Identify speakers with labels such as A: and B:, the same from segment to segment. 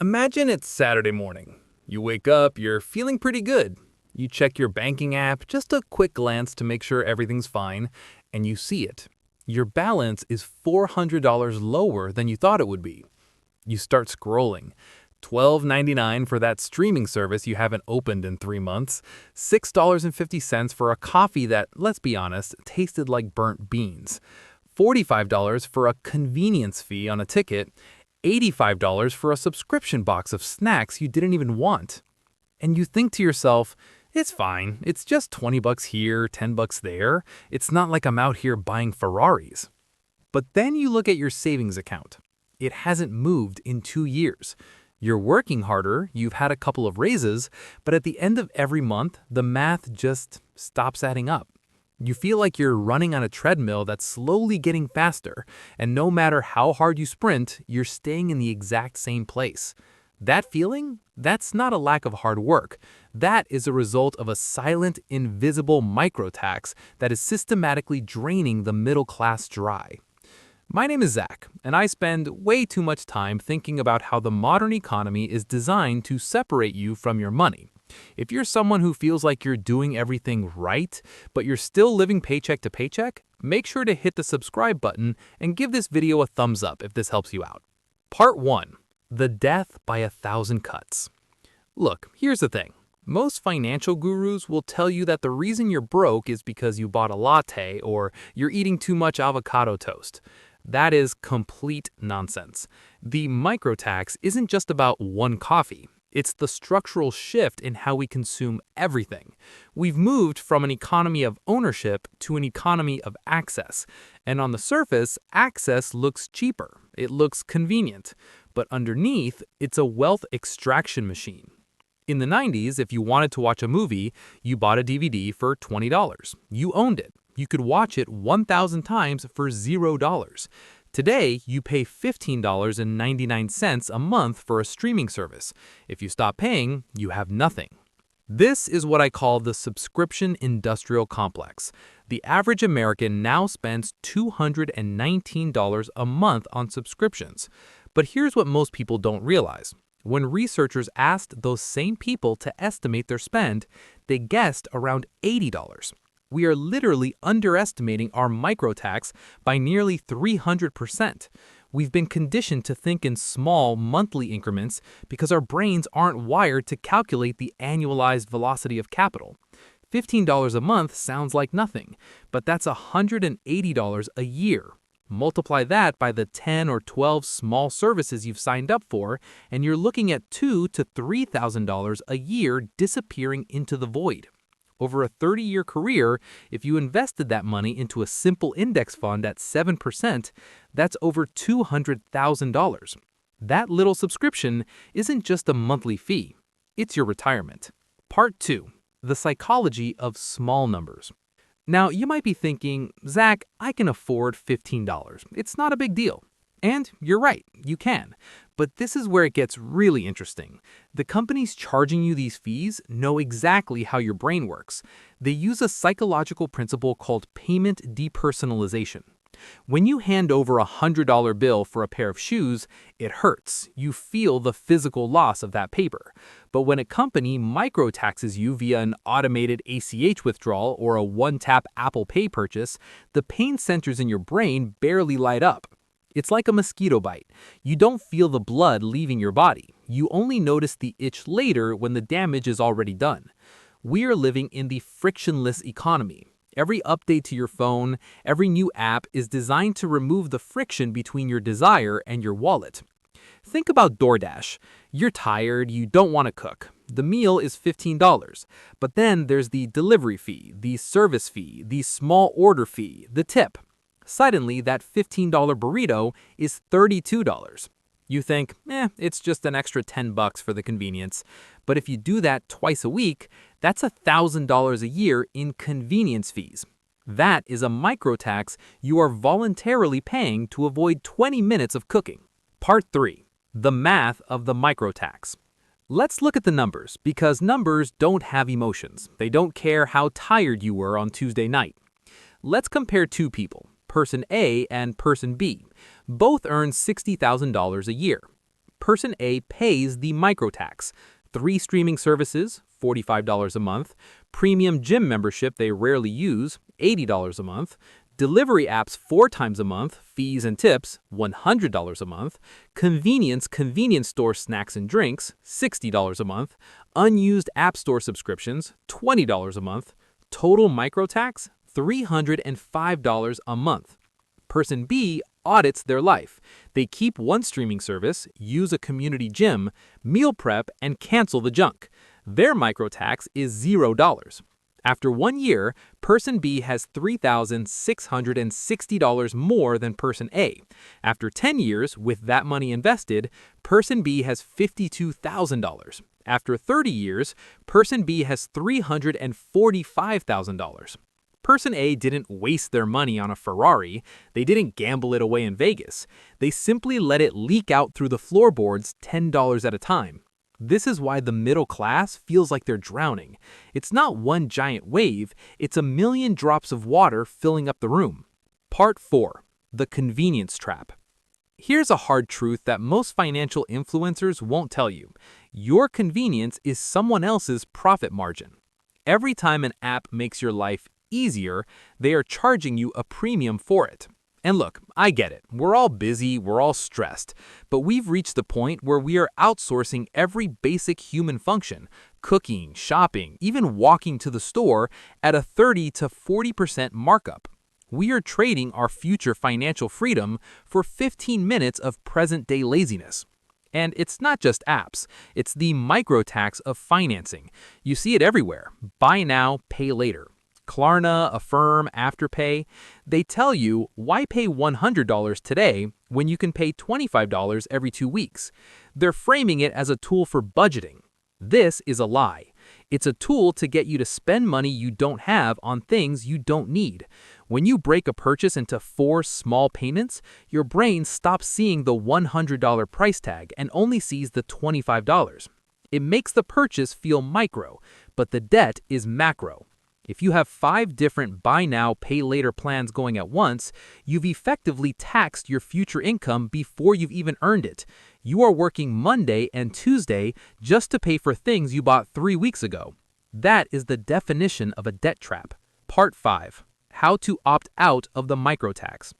A: Imagine it's Saturday morning. You wake up, you're feeling pretty good. You check your banking app, just a quick glance to make sure everything's fine, and you see it. Your balance is $400 lower than you thought it would be. You start scrolling. $12.99 for that streaming service you haven't opened in 3 months, $6.50 for a coffee that, let's be honest, tasted like burnt beans, $45 for a convenience fee on a ticket, $85 for a subscription box of snacks you didn't even want. And you think to yourself, it's fine, it's just 20 bucks here, 10 bucks there. It's not like I'm out here buying Ferraris. But then you look at your savings account. It hasn't moved in 2 years. You're working harder, you've had a couple of raises, but at the end of every month, the math just stops adding up. You feel like you're running on a treadmill that's slowly getting faster, and no matter how hard you sprint, you're staying in the exact same place. That feeling? That's not a lack of hard work. That is a result of a silent, invisible microtax that is systematically draining the middle class dry. My name is Zach, and I spend way too much time thinking about how the modern economy is designed to separate you from your money. If you're someone who feels like you're doing everything right, but you're still living paycheck to paycheck, make sure to hit the subscribe button and give this video a thumbs up if this helps you out. Part 1. The Death by 1,000 Cuts. Look, here's the thing. Most financial gurus will tell you that the reason you're broke is because you bought a latte or you're eating too much avocado toast. That is complete nonsense. The microtax isn't just about one coffee. It's the structural shift in how we consume everything. We've moved from an economy of ownership to an economy of access. And on the surface, access looks cheaper. It looks convenient. But underneath, it's a wealth extraction machine. In the 90s, if you wanted to watch a movie, you bought a DVD for $20. You owned it. You could watch it 1,000 times for $0. Today, you pay $15.99 a month for a streaming service. If you stop paying, you have nothing. This is what I call the subscription industrial complex. The average American now spends $219 a month on subscriptions. But here's what most people don't realize. When researchers asked those same people to estimate their spend, they guessed around $80. We are literally underestimating our microtax by nearly 300%. We've been conditioned to think in small monthly increments because our brains aren't wired to calculate the annualized velocity of capital. $15 a month sounds like nothing, but that's $180 a year. Multiply that by the 10 or 12 small services you've signed up for, and you're looking at $2,000 to $3,000 a year disappearing into the void. Over a 30-year career, if you invested that money into a simple index fund at 7%, that's over $200,000. That little subscription isn't just a monthly fee. It's your retirement. Part 2. The Psychology of Small Numbers. Now, you might be thinking, Zach, I can afford $15. It's not a big deal. And you're right, you can. But this is where it gets really interesting. The companies charging you these fees know exactly how your brain works. They use a psychological principle called payment depersonalization. When you hand over a $100 bill for a pair of shoes, it hurts. You feel the physical loss of that paper. But when a company microtaxes you via an automated ACH withdrawal or a one-tap Apple Pay purchase, the pain centers in your brain barely light up. It's like a mosquito bite. You don't feel the blood leaving your body. You only notice the itch later when the damage is already done. We are living in the frictionless economy. Every update to your phone, every new app is designed to remove the friction between your desire and your wallet. Think about DoorDash. You're tired, you don't want to cook. The meal is $15. But then there's the delivery fee, the service fee, the small order fee, the tip. Suddenly, that $15 burrito is $32. You think, it's just an extra $10 for the convenience. But if you do that twice a week, that's $1,000 a year in convenience fees. That is a microtax you are voluntarily paying to avoid 20 minutes of cooking. Part 3. The Math of the Microtax. Let's look at the numbers, because numbers don't have emotions. They don't care how tired you were on Tuesday night. Let's compare two people. Person A and Person B. Both earn $60,000 a year. Person A pays the microtax. 3 streaming services, $45 a month. Premium gym membership they rarely use, $80 a month. Delivery apps 4 times a month, fees and tips, $100 a month. Convenience store snacks and drinks, $60 a month. Unused app store subscriptions, $20 a month. Total microtax, $305 a month. Person B audits their life. They keep one streaming service, use a community gym, meal prep, and cancel the junk. Their microtax is $0. After 1 year, Person B has $3,660 more than Person A. After 10 years, with that money invested, Person B has $52,000. After 30 years, Person B has $345,000. Person A didn't waste their money on a Ferrari. They didn't gamble it away in Vegas. They simply let it leak out through the floorboards $10 at a time. This is why the middle class feels like they're drowning. It's not one giant wave, it's a million drops of water filling up the room. Part 4. The Convenience Trap. Here's a hard truth that most financial influencers won't tell you. Your convenience is someone else's profit margin. Every time an app makes your life easier, they are charging you a premium for it. And look, I get it. We're all busy, we're all stressed, but we've reached the point where we are outsourcing every basic human function, cooking, shopping, even walking to the store at a 30 to 40% markup. We are trading our future financial freedom for 15 minutes of present-day laziness. And it's not just apps, it's the microtax of financing. You see it everywhere. Buy now, pay later. Klarna, Affirm, Afterpay, they tell you, why pay $100 today when you can pay $25 every 2 weeks? They're framing it as a tool for budgeting. This is a lie. It's a tool to get you to spend money you don't have on things you don't need. When you break a purchase into 4 small payments, your brain stops seeing the $100 price tag and only sees the $25. It makes the purchase feel micro, but the debt is macro. If you have 5 different buy now, pay later plans going at once, you've effectively taxed your future income before you've even earned it. You are working Monday and Tuesday just to pay for things you bought 3 weeks ago. That is the definition of a debt trap. Part 5. How to opt out of the microtax.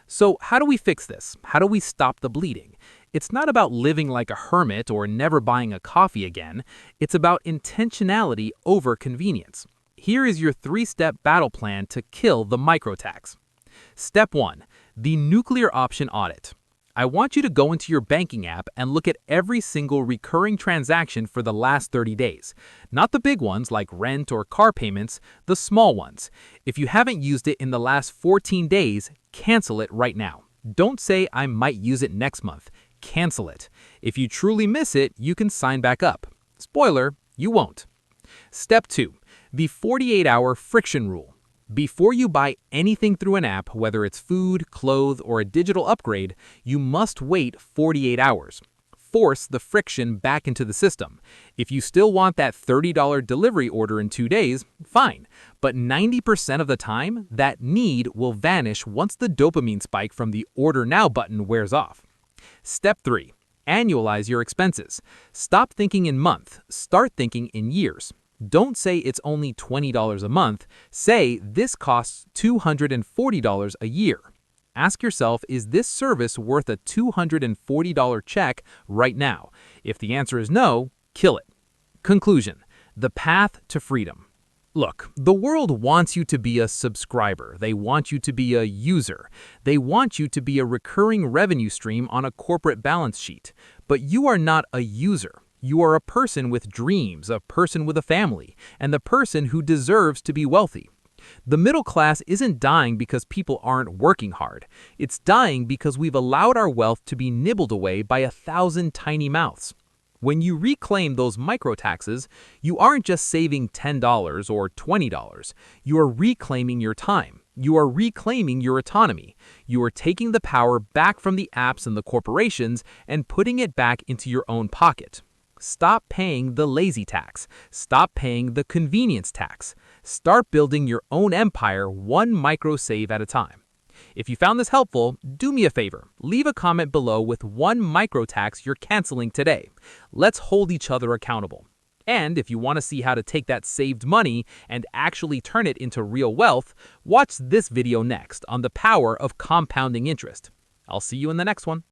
A: So how do we fix this? How do we stop the bleeding? It's not about living like a hermit or never buying a coffee again. It's about intentionality over convenience. Here is your 3-step battle plan to kill the microtax. Step 1. The nuclear option audit. I want you to go into your banking app and look at every single recurring transaction for the last 30 days. Not the big ones like rent or car payments, the small ones. If you haven't used it in the last 14 days, cancel it right now. Don't say I might use it next month. Cancel it. If you truly miss it, you can sign back up. Spoiler, you won't. Step 2. The 48-hour friction rule. Before you buy anything through an app, whether it's food, clothes, or a digital upgrade, you must wait 48 hours. Force the friction back into the system. If you still want that $30 delivery order in 2 days, fine. But 90% of the time, that need will vanish once the dopamine spike from the Order Now button wears off. Step 3. Annualize your expenses. Stop thinking in months. Start thinking in years. Don't say it's only $20 a month. Say this costs $240 a year. Ask yourself, is this service worth a $240 check right now? If the answer is no, kill it. Conclusion. The path to freedom. Look, the world wants you to be a subscriber. They want you to be a user. They want you to be a recurring revenue stream on a corporate balance sheet. But you are not a user. You are a person with dreams, a person with a family, and the person who deserves to be wealthy. The middle class isn't dying because people aren't working hard. It's dying because we've allowed our wealth to be nibbled away by 1,000 tiny mouths. When you reclaim those microtaxes, you aren't just saving $10 or $20. You are reclaiming your time. You are reclaiming your autonomy. You are taking the power back from the apps and the corporations and putting it back into your own pocket. Stop paying the lazy tax. Stop paying the convenience tax. Start building your own empire one micro save at a time. If you found this helpful, do me a favor. Leave a comment below with one micro tax you're canceling today. Let's hold each other accountable. And if you want to see how to take that saved money and actually turn it into real wealth, watch this video next on the power of compounding interest. I'll see you in the next one.